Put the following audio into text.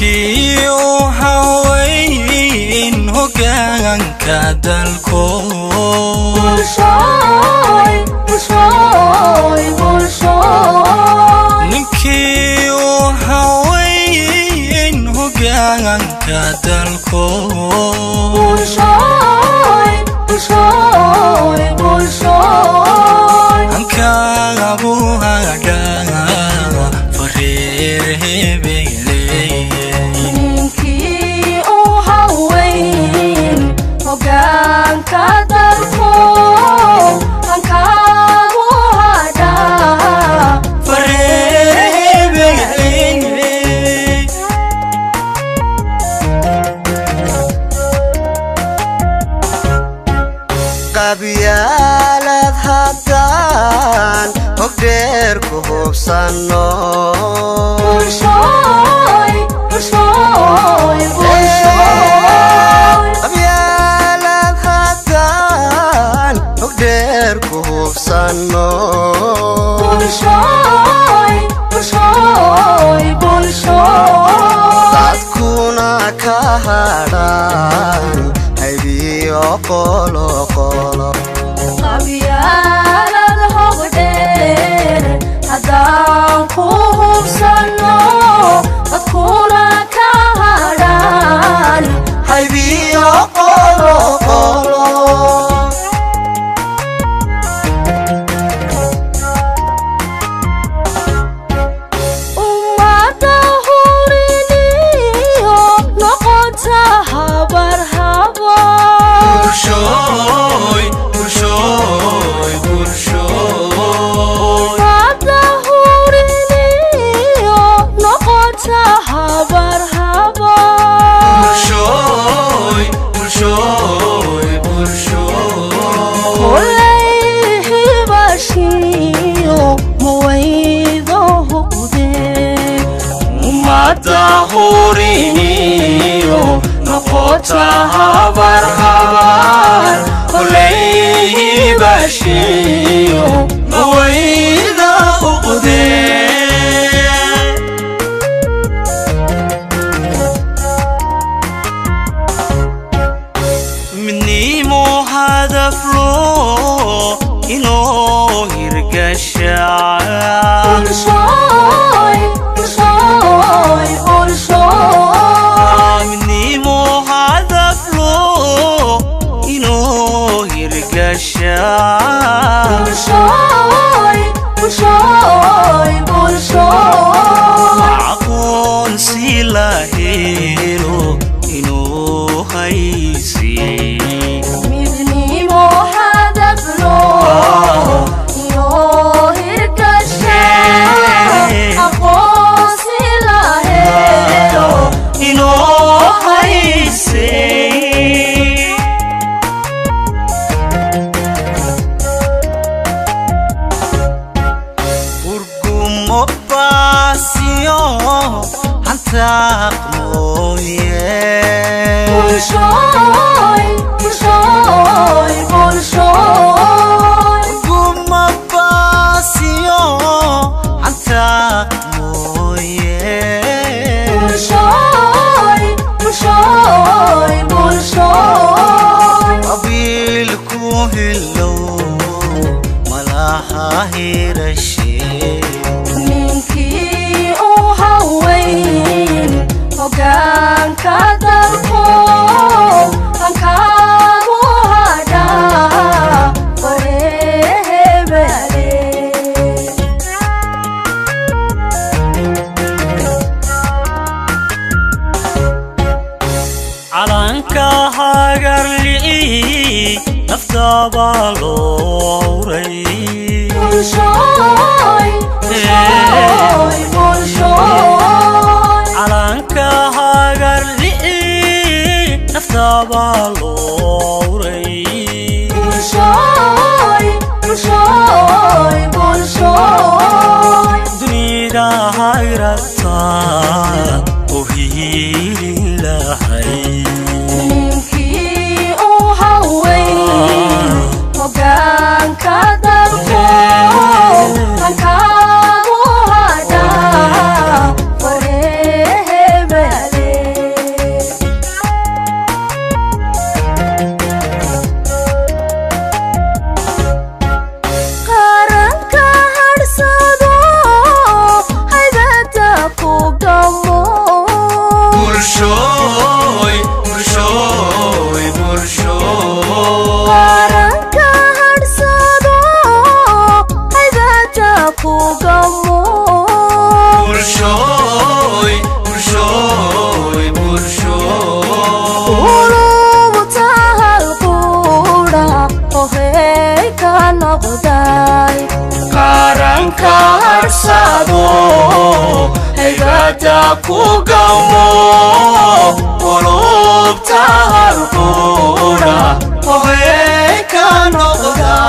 ninkii u haweyn hoggaanka dalko ninkii u haweyn hoggaanka dalko qabyaalad haddaan hogdheer ku hubsanno qabyaalad haddaan hogdheer ku hubsanno dadkuna ka hadhaan haybiyo qolo qabyaalad hogdheer haddaan ku hubsanno dadkuna ka hadhaan haybiyo qolo ummadda huriniyo noqota habar huriniyo noqota habar habar kulayhi bashiyo mawayda uqde minimo hadaf lo ino hirgasha عقون سلاهيرو إنو هايسي مبني محادث له يوهر كشاف عقون سلاهيرو إنو هايسي calanka hagarli naftabalooray calanka hagarli naftabalooray dunida hayrata uhiilin lahay Kankaagu hadhaa wareehebale كوغامو قلوب تهرقونا وهيك نغدا